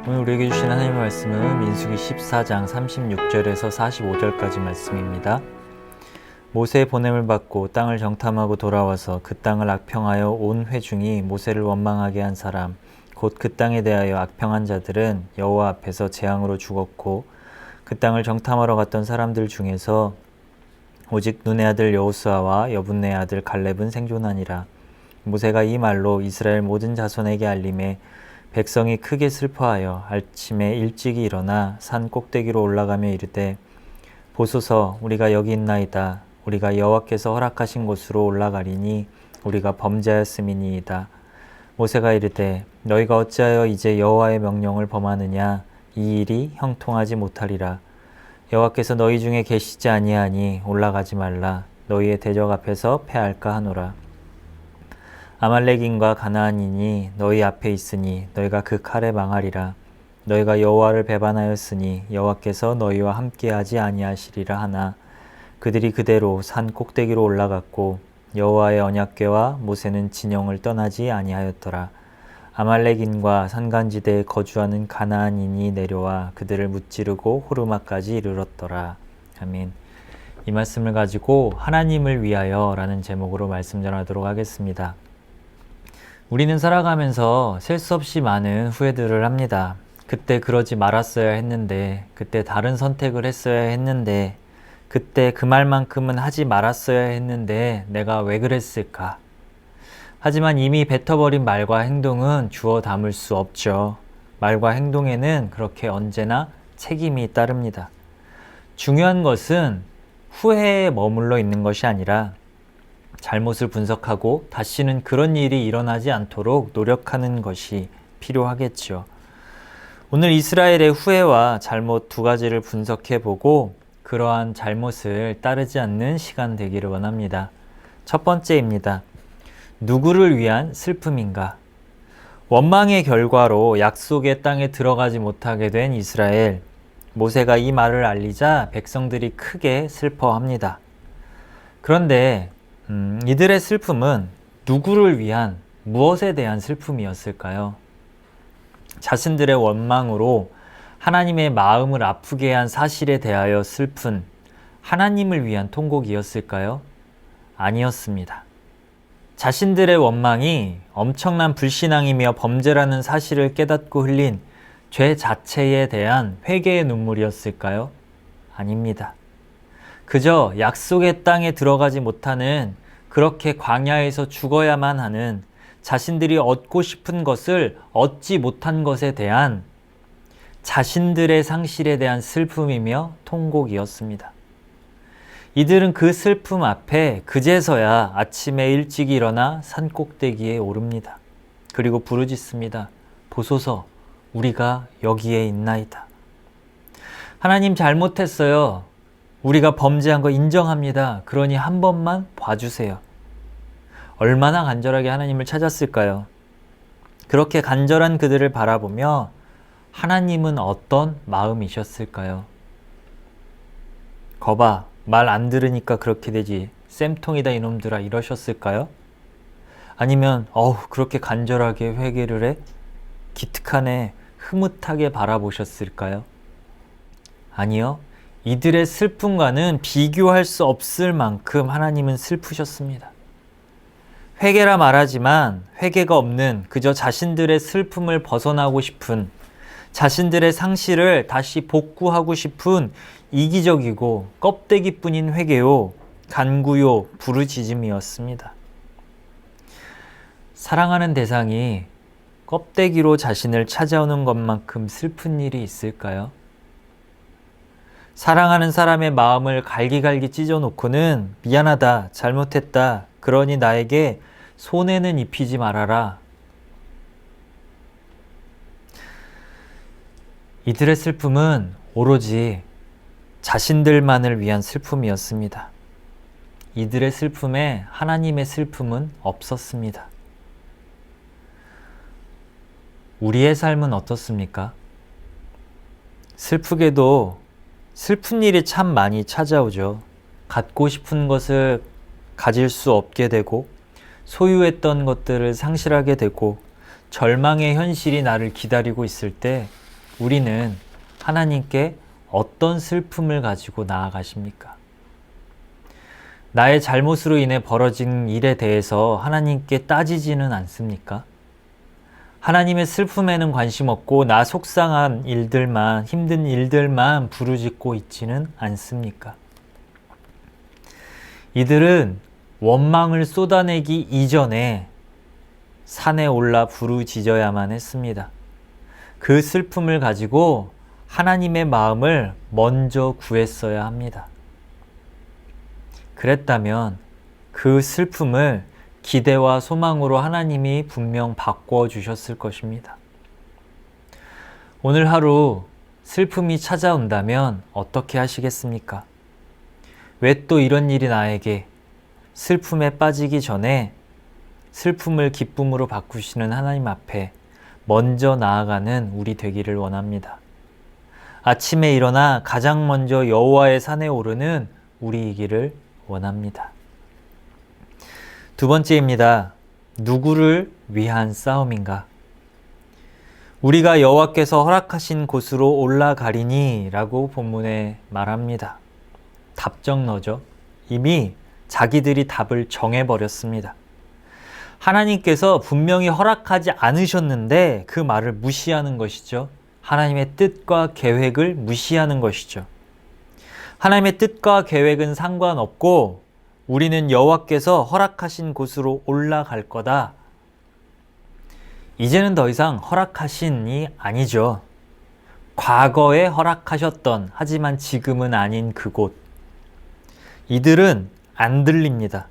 오늘 우리에게 주신 하나님의 말씀은 민수기 14장 36절에서 45절까지 말씀입니다. 모세의 보냄을 받고 땅을 정탐하고 돌아와서 그 땅을 악평하여 온 회중이 모세를 원망하게 한 사람 곧 그 땅에 대하여 악평한 자들은 여호와 앞에서 재앙으로 죽었고 그 땅을 정탐하러 갔던 사람들 중에서 오직 눈의 아들 여호수아와 여분의 아들 갈렙은 생존하니라. 모세가 이 말로 이스라엘 모든 자손에게 알림해 백성이 크게 슬퍼하여 아침에 일찍이 일어나 산 꼭대기로 올라가며 이르되 보소서 우리가 여기 있나이다. 우리가 여호와께서 허락하신 곳으로 올라가리니 우리가 범죄하였음이니이다. 모세가 이르되 너희가 어찌하여 이제 여호와의 명령을 범하느냐. 이 일이 형통하지 못하리라. 여호와께서 너희 중에 계시지 아니하니 올라가지 말라. 너희의 대적 앞에서 패할까 하노라. 아말렉인과 가나안인이 너희 앞에 있으니 너희가 그 칼에 망하리라. 너희가 여호와를 배반하였으니 여호와께서 너희와 함께하지 아니하시리라 하나 그들이 그대로 산 꼭대기로 올라갔고 여호와의 언약궤와 모세는 진영을 떠나지 아니하였더라. 아말렉인과 산간지대에 거주하는 가나안인이 내려와 그들을 무찌르고 호르마까지 이르렀더라. 아멘. 이 말씀을 가지고 하나님을 위하여 라는 제목으로 말씀 전하도록 하겠습니다. 우리는 살아가면서 셀 수 없이 많은 후회들을 합니다. 그때 그러지 말았어야 했는데, 그때 다른 선택을 했어야 했는데, 그때 그 말만큼은 하지 말았어야 했는데 내가 왜 그랬을까? 하지만 이미 뱉어버린 말과 행동은 주워 담을 수 없죠. 말과 행동에는 그렇게 언제나 책임이 따릅니다. 중요한 것은 후회에 머물러 있는 것이 아니라 잘못을 분석하고 다시는 그런 일이 일어나지 않도록 노력하는 것이 필요하겠죠. 오늘 이스라엘의 후회와 잘못 두 가지를 분석해보고 그러한 잘못을 따르지 않는 시간 되기를 원합니다. 첫 번째입니다. 누구를 위한 슬픔인가? 원망의 결과로 약속의 땅에 들어가지 못하게 된 이스라엘. 모세가 이 말을 알리자 백성들이 크게 슬퍼합니다. 그런데 이들의 슬픔은 누구를 위한, 무엇에 대한 슬픔이었을까요? 자신들의 원망으로 하나님의 마음을 아프게 한 사실에 대하여 슬픈 하나님을 위한 통곡이었을까요? 아니었습니다. 자신들의 원망이 엄청난 불신앙이며 범죄라는 사실을 깨닫고 흘린 죄 자체에 대한 회개의 눈물이었을까요? 아닙니다. 그저 약속의 땅에 들어가지 못하는, 그렇게 광야에서 죽어야만 하는, 자신들이 얻고 싶은 것을 얻지 못한 것에 대한 자신들의 상실에 대한 슬픔이며 통곡이었습니다. 이들은 그 슬픔 앞에 그제서야 아침에 일찍 일어나 산 꼭대기에 오릅니다. 그리고 부르짖습니다. 보소서, 우리가 여기에 있나이다. 하나님 잘못했어요. 우리가 범죄한 거 인정합니다. 그러니 한 번만 봐주세요. 얼마나 간절하게 하나님을 찾았을까요? 그렇게 간절한 그들을 바라보며 하나님은 어떤 마음이셨을까요? 거봐, 말 안 들으니까 그렇게 되지. 쌤통이다 이놈들아 이러셨을까요? 아니면 그렇게 간절하게 회개를 해? 기특하네, 흐뭇하게 바라보셨을까요? 아니요. 이들의 슬픔과는 비교할 수 없을 만큼 하나님은 슬프셨습니다. 회개라 말하지만 회개가 없는, 그저 자신들의 슬픔을 벗어나고 싶은, 자신들의 상실을 다시 복구하고 싶은 이기적이고 껍데기뿐인 회개요, 간구요, 부르짖음이었습니다. 사랑하는 대상이 껍데기로 자신을 찾아오는 것만큼 슬픈 일이 있을까요? 사랑하는 사람의 마음을 갈기갈기 찢어놓고는 미안하다, 잘못했다, 그러니 나에게 손해는 입히지 말아라. 이들의 슬픔은 오로지 자신들만을 위한 슬픔이었습니다. 이들의 슬픔에 하나님의 슬픔은 없었습니다. 우리의 삶은 어떻습니까? 슬프게도 슬픈 일이 참 많이 찾아오죠. 갖고 싶은 것을 가질 수 없게 되고, 소유했던 것들을 상실하게 되고, 절망의 현실이 나를 기다리고 있을 때 우리는 하나님께 어떤 슬픔을 가지고 나아가십니까? 나의 잘못으로 인해 벌어진 일에 대해서 하나님께 따지지는 않습니까? 하나님의 슬픔에는 관심 없고 나 속상한 일들만, 힘든 일들만 부르짖고 있지는 않습니까? 이들은 원망을 쏟아내기 이전에 산에 올라 부르짖어야만 했습니다. 그 슬픔을 가지고 하나님의 마음을 먼저 구했어야 합니다. 그랬다면 그 슬픔을 기대와 소망으로 하나님이 분명 바꿔 주셨을 것입니다. 오늘 하루 슬픔이 찾아온다면 어떻게 하시겠습니까? 왜 또 이런 일이 나에게, 슬픔에 빠지기 전에 슬픔을 기쁨으로 바꾸시는 하나님 앞에 먼저 나아가는 우리 되기를 원합니다. 아침에 일어나 가장 먼저 여호와의 산에 오르는 우리이기를 원합니다. 두 번째입니다. 누구를 위한 싸움인가? 우리가 여호와께서 허락하신 곳으로 올라가리니 라고 본문에 말합니다. 답정너죠. 이미 자기들이 답을 정해버렸습니다. 하나님께서 분명히 허락하지 않으셨는데 그 말을 무시하는 것이죠. 하나님의 뜻과 계획을 무시하는 것이죠. 하나님의 뜻과 계획은 상관없고 우리는 여호와께서 허락하신 곳으로 올라갈 거다. 이제는 더 이상 허락하신이 아니죠. 과거에 허락하셨던, 하지만 지금은 아닌 그곳. 이들은 안 들립니다.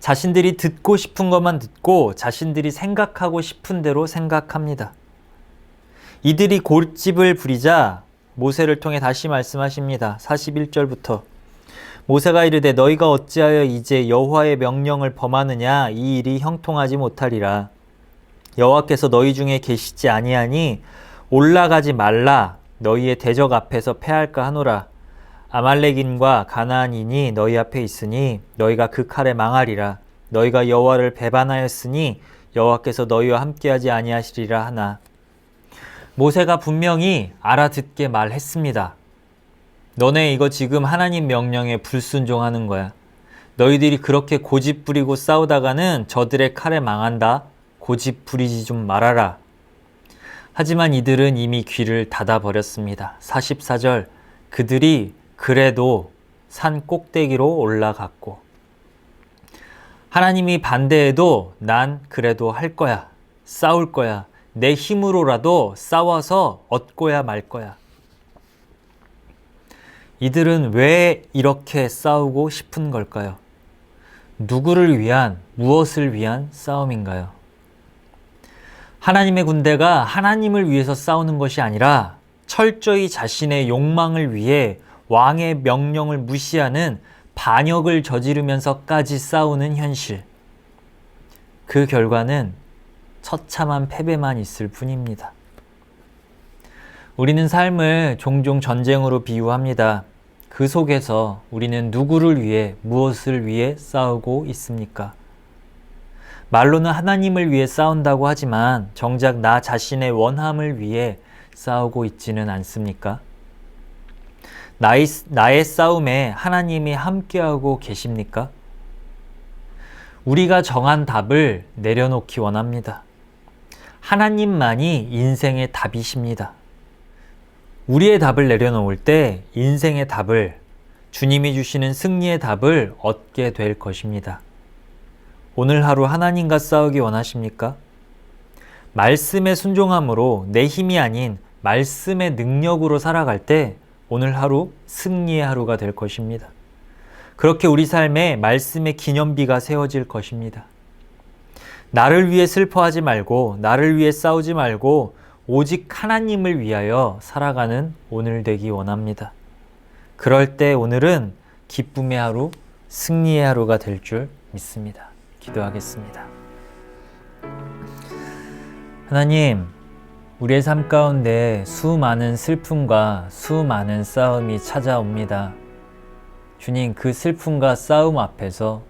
자신들이 듣고 싶은 것만 듣고 자신들이 생각하고 싶은 대로 생각합니다. 이들이 골집을 부리자 모세를 통해 다시 말씀하십니다. 41절부터 모세가 이르되 너희가 어찌하여 이제 여호와의 명령을 범하느냐? 이 일이 형통하지 못하리라. 여호와께서 너희 중에 계시지 아니하니 올라가지 말라. 너희의 대적 앞에서 패할까 하노라. 아말렉인과 가나안인이 너희 앞에 있으니 너희가 그 칼에 망하리라. 너희가 여호와를 배반하였으니 여호와께서 너희와 함께하지 아니하시리라 하나. 모세가 분명히 알아듣게 말했습니다. 너네 이거 지금 하나님 명령에 불순종하는 거야. 너희들이 그렇게 고집 부리고 싸우다가는 저들의 칼에 망한다. 고집 부리지 좀 말아라. 하지만 이들은 이미 귀를 닫아버렸습니다. 44절 그들이 그래도 산 꼭대기로 올라갔고 하나님이 반대해도 난 그래도 할 거야. 싸울 거야. 내 힘으로라도 싸워서 얻고야 말 거야. 이들은 왜 이렇게 싸우고 싶은 걸까요? 누구를 위한, 무엇을 위한 싸움인가요? 하나님의 군대가 하나님을 위해서 싸우는 것이 아니라 철저히 자신의 욕망을 위해 왕의 명령을 무시하는 반역을 저지르면서까지 싸우는 현실. 그 결과는 처참한 패배만 있을 뿐입니다. 우리는 삶을 종종 전쟁으로 비유합니다. 그 속에서 우리는 누구를 위해, 무엇을 위해 싸우고 있습니까? 말로는 하나님을 위해 싸운다고 하지만 정작 나 자신의 원함을 위해 싸우고 있지는 않습니까? 나의 싸움에 하나님이 함께하고 계십니까? 우리가 정한 답을 내려놓기 원합니다. 하나님만이 인생의 답이십니다. 우리의 답을 내려놓을 때 인생의 답을, 주님이 주시는 승리의 답을 얻게 될 것입니다. 오늘 하루 하나님과 싸우기 원하십니까? 말씀의 순종함으로 내 힘이 아닌 말씀의 능력으로 살아갈 때 오늘 하루 승리의 하루가 될 것입니다. 그렇게 우리 삶에 말씀의 기념비가 세워질 것입니다. 나를 위해 슬퍼하지 말고 나를 위해 싸우지 말고 오직 하나님을 위하여 살아가는 오늘 되기 원합니다. 그럴 때 오늘은 기쁨의 하루, 승리의 하루가 될 줄 믿습니다. 기도하겠습니다. 하나님, 우리의 삶 가운데 수많은 슬픔과 수많은 싸움이 찾아옵니다. 주님, 그 슬픔과 싸움 앞에서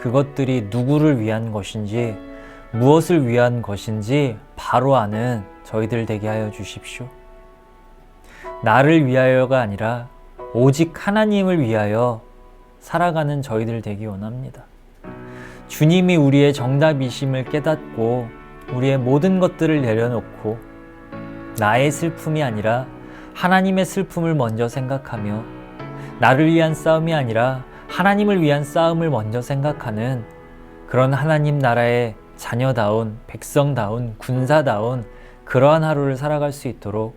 그것들이 누구를 위한 것인지, 무엇을 위한 것인지 바로 아는 저희들 되게 하여 주십시오. 나를 위하여가 아니라 오직 하나님을 위하여 살아가는 저희들 되기 원합니다. 주님이 우리의 정답이심을 깨닫고 우리의 모든 것들을 내려놓고 나의 슬픔이 아니라 하나님의 슬픔을 먼저 생각하며 나를 위한 싸움이 아니라 하나님을 위한 싸움을 먼저 생각하는 그런 하나님 나라의 자녀다운, 백성다운, 군사다운 그러한 하루를 살아갈 수 있도록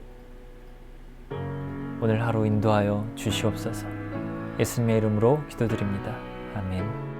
오늘 하루 인도하여 주시옵소서. 예수님의 이름으로 기도드립니다. 아멘.